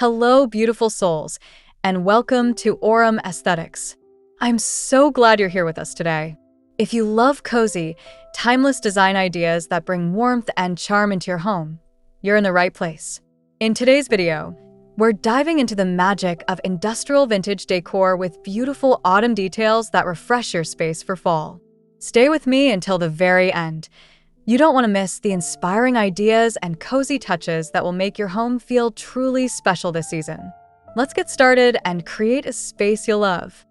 Hello, beautiful souls, and welcome to Aurum Aesthetics. I'm so glad you're here with us today. If you love cozy, timeless design ideas that bring warmth and charm into your home, you're in the right place. In today's video, we're diving into the magic of industrial vintage decor with beautiful autumn details that refresh your space for fall. Stay with me until the very end. You don't want to miss the inspiring ideas and cozy touches that will make your home feel truly special this season. Let's get started and create a space you'll love.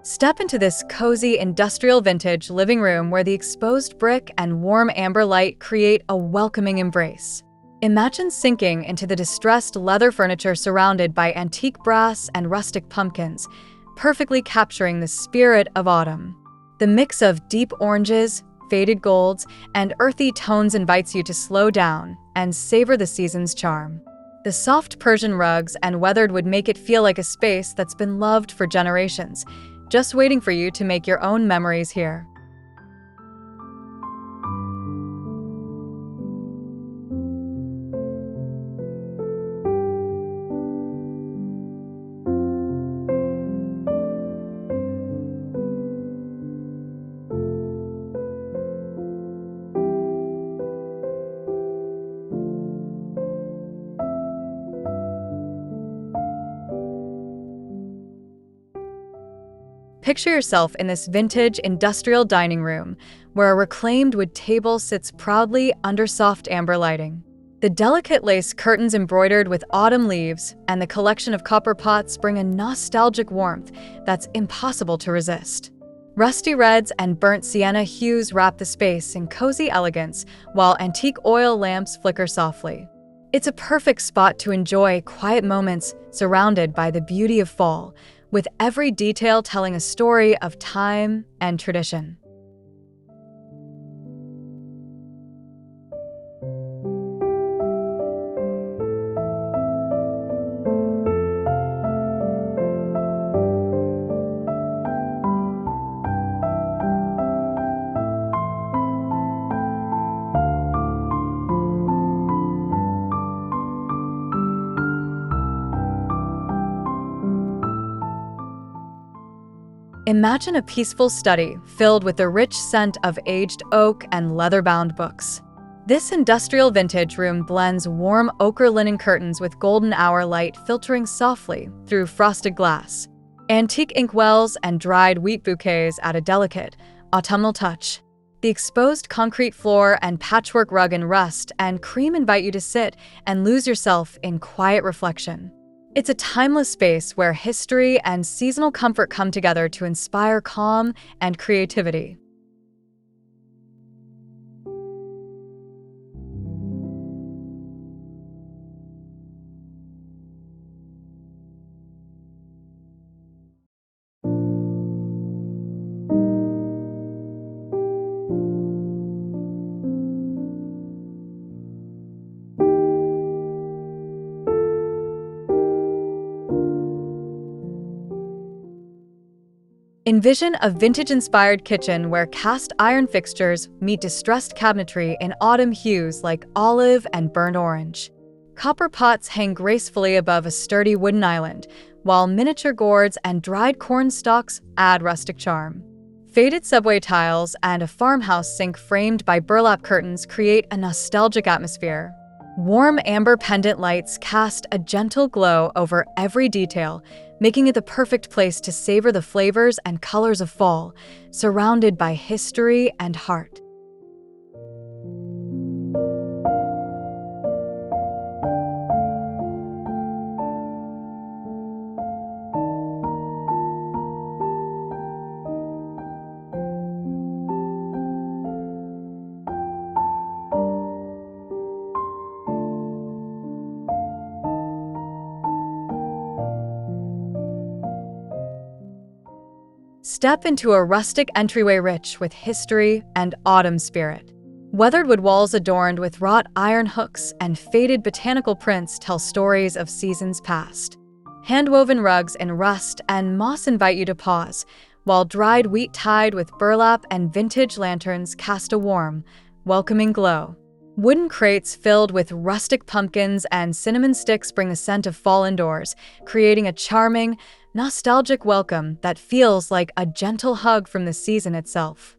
Step into this cozy industrial vintage living room where the exposed brick and warm amber light create a welcoming embrace. Imagine sinking into the distressed leather furniture surrounded by antique brass and rustic pumpkins, perfectly capturing the spirit of autumn. The mix of deep oranges, faded golds, and earthy tones invites you to slow down and savor the season's charm. The soft Persian rugs and weathered wood make it feel like a space that's been loved for generations, just waiting for you to make your own memories here. Picture yourself in this vintage industrial dining room, where a reclaimed wood table sits proudly under soft amber lighting. The delicate lace curtains embroidered with autumn leaves and the collection of copper pots bring a nostalgic warmth that's impossible to resist. Rusty reds and burnt sienna hues wrap the space in cozy elegance, while antique oil lamps flicker softly. It's a perfect spot to enjoy quiet moments surrounded by the beauty of fall, with every detail telling a story of time and tradition. Imagine a peaceful study filled with the rich scent of aged oak and leather-bound books. This industrial vintage room blends warm ochre linen curtains with golden hour light filtering softly through frosted glass. Antique inkwells and dried wheat bouquets add a delicate, autumnal touch. The exposed concrete floor and patchwork rug in rust and cream invite you to sit and lose yourself in quiet reflection. It's a timeless space where history and seasonal comfort come together to inspire calm and creativity. Envision a vintage-inspired kitchen where cast iron fixtures meet distressed cabinetry in autumn hues like olive and burnt orange. Copper pots hang gracefully above a sturdy wooden island, while miniature gourds and dried corn stalks add rustic charm. Faded subway tiles and a farmhouse sink framed by burlap curtains create a nostalgic atmosphere. Warm amber pendant lights cast a gentle glow over every detail, making it the perfect place to savor the flavors and colors of fall, surrounded by history and heart. Step into a rustic entryway rich with history and autumn spirit. Weathered wood walls adorned with wrought iron hooks and faded botanical prints tell stories of seasons past. Hand-woven rugs in rust and moss invite you to pause, while dried wheat tied with burlap and vintage lanterns cast a warm, welcoming glow. Wooden crates filled with rustic pumpkins and cinnamon sticks bring the scent of fall indoors, creating a charming, nostalgic welcome that feels like a gentle hug from the season itself.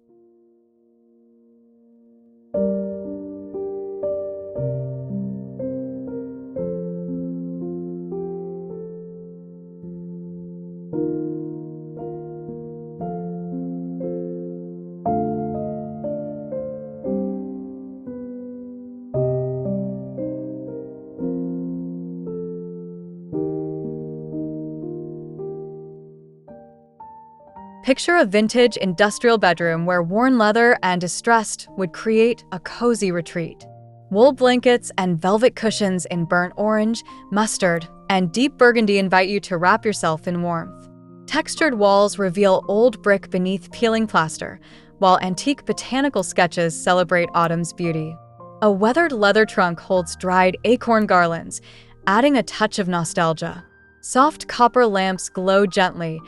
Picture a vintage industrial bedroom where worn leather and distressed would create a cozy retreat. Wool blankets and velvet cushions in burnt orange, mustard, and deep burgundy invite you to wrap yourself in warmth. Textured walls reveal old brick beneath peeling plaster, while antique botanical sketches celebrate autumn's beauty. A weathered leather trunk holds dried acorn garlands, adding a touch of nostalgia. Soft copper lamps glow gently,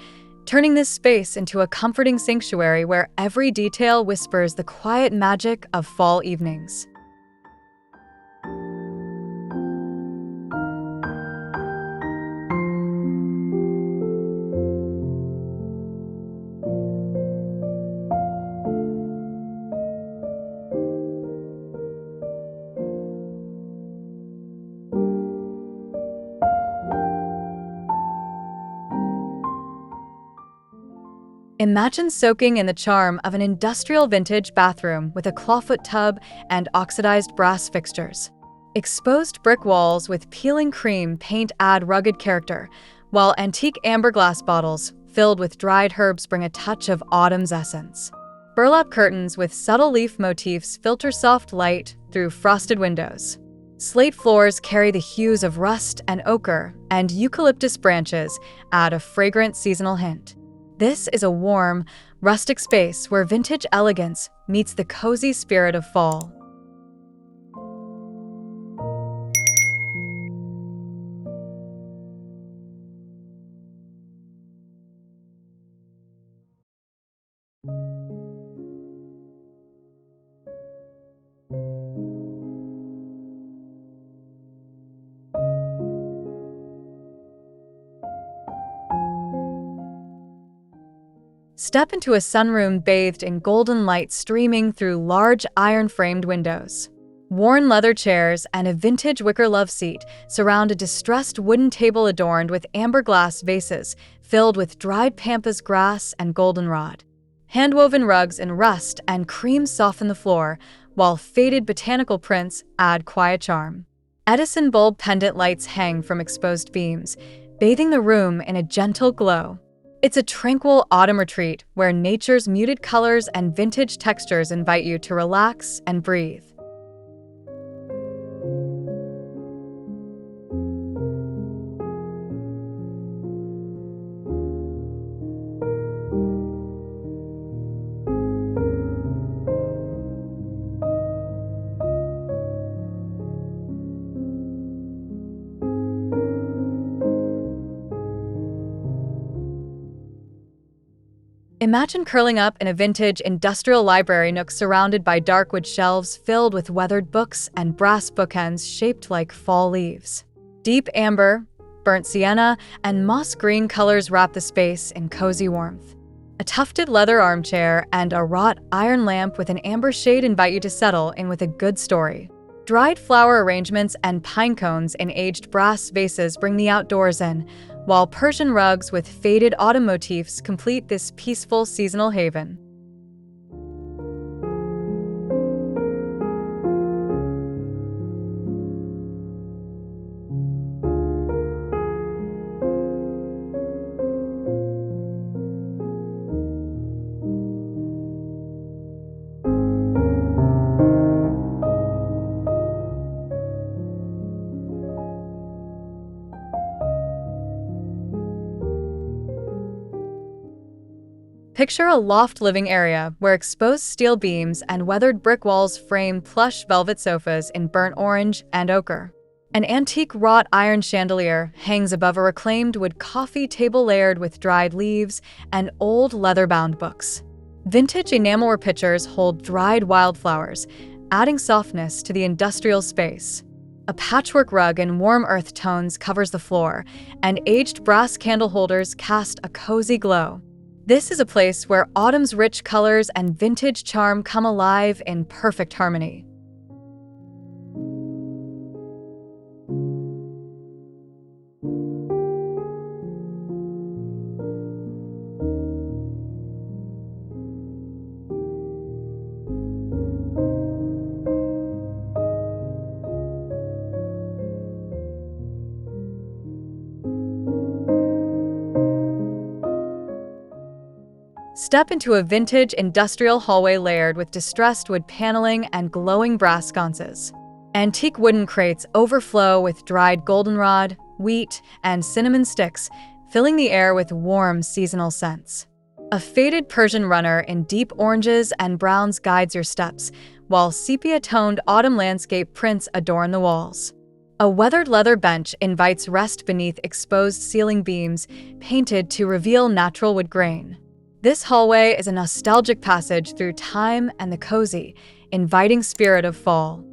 turning this space into a comforting sanctuary where every detail whispers the quiet magic of fall evenings. Imagine soaking in the charm of an industrial vintage bathroom with a clawfoot tub and oxidized brass fixtures. Exposed brick walls with peeling cream paint add rugged character, while antique amber glass bottles filled with dried herbs bring a touch of autumn's essence. Burlap curtains with subtle leaf motifs filter soft light through frosted windows. Slate floors carry the hues of rust and ochre, and eucalyptus branches add a fragrant seasonal hint. This is a warm, rustic space where vintage elegance meets the cozy spirit of fall. Step into a sunroom bathed in golden light streaming through large iron-framed windows. Worn leather chairs and a vintage wicker love seat surround a distressed wooden table adorned with amber glass vases filled with dried pampas grass and goldenrod. Hand-woven rugs in rust and cream soften the floor, while faded botanical prints add quiet charm. Edison bulb pendant lights hang from exposed beams, bathing the room in a gentle glow. It's a tranquil autumn retreat where nature's muted colors and vintage textures invite you to relax and breathe. Imagine curling up in a vintage industrial library nook surrounded by dark wood shelves filled with weathered books and brass bookends shaped like fall leaves. Deep amber, burnt sienna, and moss green colors wrap the space in cozy warmth. A tufted leather armchair and a wrought iron lamp with an amber shade invite you to settle in with a good story. Dried flower arrangements and pine cones in aged brass vases bring the outdoors in, while Persian rugs with faded autumn motifs complete this peaceful seasonal haven. Picture a loft living area where exposed steel beams and weathered brick walls frame plush velvet sofas in burnt orange and ochre. An antique wrought iron chandelier hangs above a reclaimed wood coffee table layered with dried leaves and old leather-bound books. Vintage enamelware pitchers hold dried wildflowers, adding softness to the industrial space. A patchwork rug in warm earth tones covers the floor, and aged brass candle holders cast a cozy glow. This is a place where autumn's rich colors and vintage charm come alive in perfect harmony. Step into a vintage industrial hallway layered with distressed wood paneling and glowing brass sconces. Antique wooden crates overflow with dried goldenrod, wheat, and cinnamon sticks, filling the air with warm seasonal scents. A faded Persian runner in deep oranges and browns guides your steps, while sepia-toned autumn landscape prints adorn the walls. A weathered leather bench invites rest beneath exposed ceiling beams, painted to reveal natural wood grain. This hallway is a nostalgic passage through time and the cozy, inviting spirit of fall.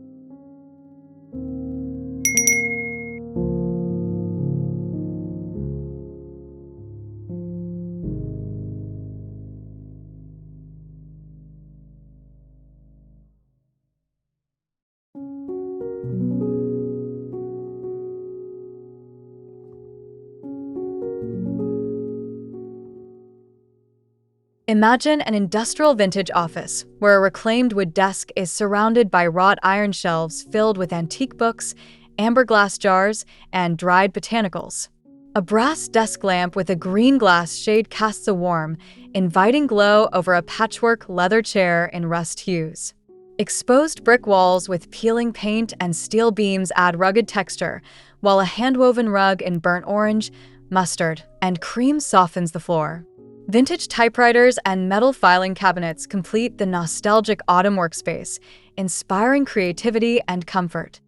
Imagine an industrial vintage office where a reclaimed wood desk is surrounded by wrought iron shelves filled with antique books, amber glass jars, and dried botanicals. A brass desk lamp with a green glass shade casts a warm, inviting glow over a patchwork leather chair in rust hues. Exposed brick walls with peeling paint and steel beams add rugged texture, while a hand-woven rug in burnt orange, mustard, and cream softens the floor. Vintage typewriters and metal filing cabinets complete the nostalgic autumn workspace, inspiring creativity and comfort.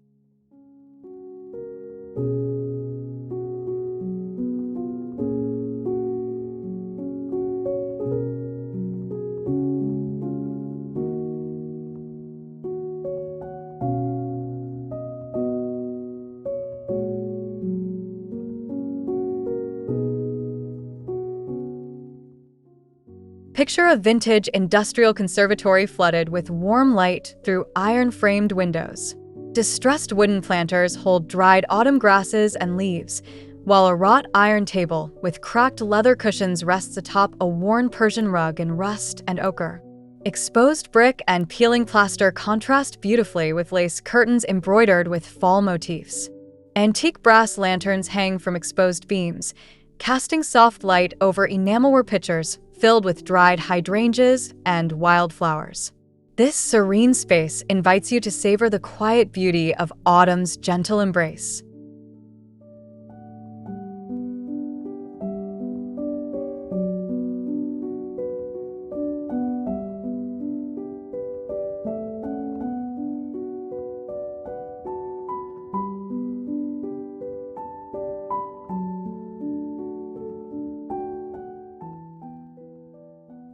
Picture a vintage industrial conservatory flooded with warm light through iron-framed windows. Distressed wooden planters hold dried autumn grasses and leaves, while a wrought iron table with cracked leather cushions rests atop a worn Persian rug in rust and ochre. Exposed brick and peeling plaster contrast beautifully with lace curtains embroidered with fall motifs. Antique brass lanterns hang from exposed beams, casting soft light over enamelware pitchers filled with dried hydrangeas and wildflowers. This serene space invites you to savor the quiet beauty of autumn's gentle embrace.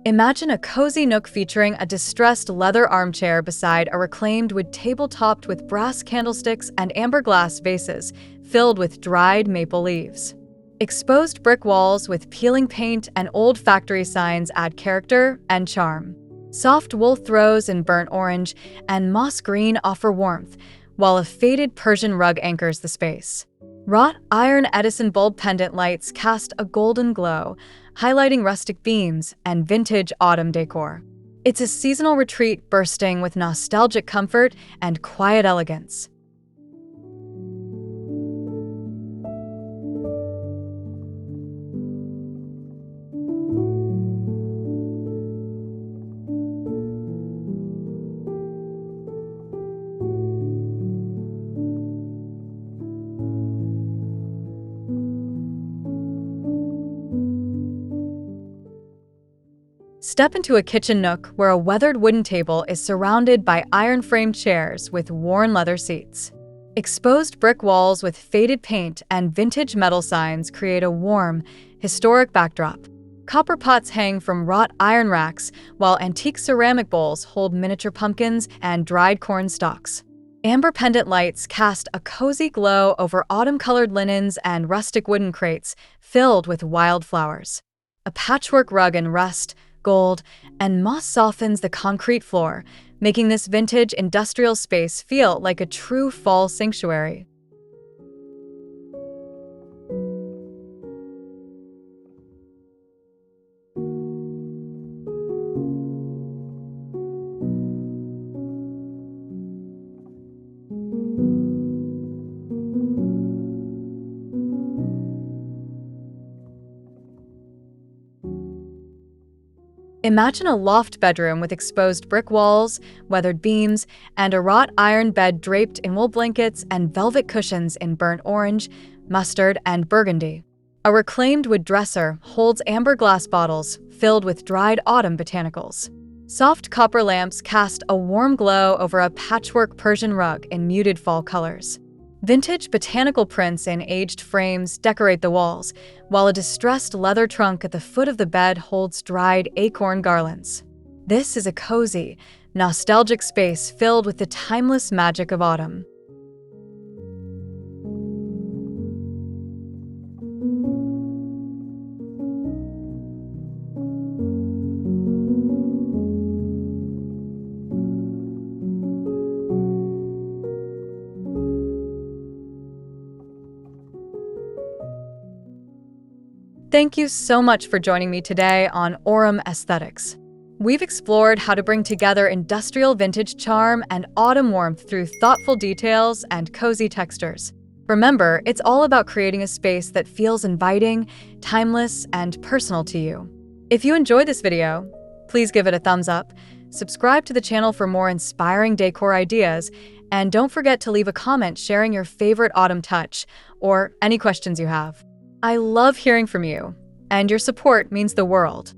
Imagine a cozy nook featuring a distressed leather armchair beside a reclaimed wood table topped with brass candlesticks and amber glass vases filled with dried maple leaves. Exposed brick walls with peeling paint and old factory signs add character and charm. Soft wool throws in burnt orange and moss green offer warmth, while a faded Persian rug anchors the space. Wrought iron Edison bulb pendant lights cast a golden glow, highlighting rustic beams and vintage autumn decor. It's a seasonal retreat bursting with nostalgic comfort and quiet elegance. Step into a kitchen nook where a weathered wooden table is surrounded by iron-framed chairs with worn leather seats. Exposed brick walls with faded paint and vintage metal signs create a warm, historic backdrop. Copper pots hang from wrought iron racks, while antique ceramic bowls hold miniature pumpkins and dried corn stalks. Amber pendant lights cast a cozy glow over autumn-colored linens and rustic wooden crates filled with wildflowers. A patchwork rug in rust, gold, and moss softens the concrete floor, making this vintage industrial space feel like a true fall sanctuary. Imagine a loft bedroom with exposed brick walls, weathered beams, and a wrought iron bed draped in wool blankets and velvet cushions in burnt orange, mustard, and burgundy. A reclaimed wood dresser holds amber glass bottles filled with dried autumn botanicals. Soft copper lamps cast a warm glow over a patchwork Persian rug in muted fall colors. Vintage botanical prints in aged frames decorate the walls, while a distressed leather trunk at the foot of the bed holds dried acorn garlands. This is a cozy, nostalgic space filled with the timeless magic of autumn. Thank you so much for joining me today on Autumn Aesthetics. We've explored how to bring together industrial vintage charm and autumn warmth through thoughtful details and cozy textures. Remember, it's all about creating a space that feels inviting, timeless, and personal to you. If you enjoyed this video, please give it a thumbs up, subscribe to the channel for more inspiring decor ideas, and don't forget to leave a comment sharing your favorite autumn touch or any questions you have. I love hearing from you, and your support means the world.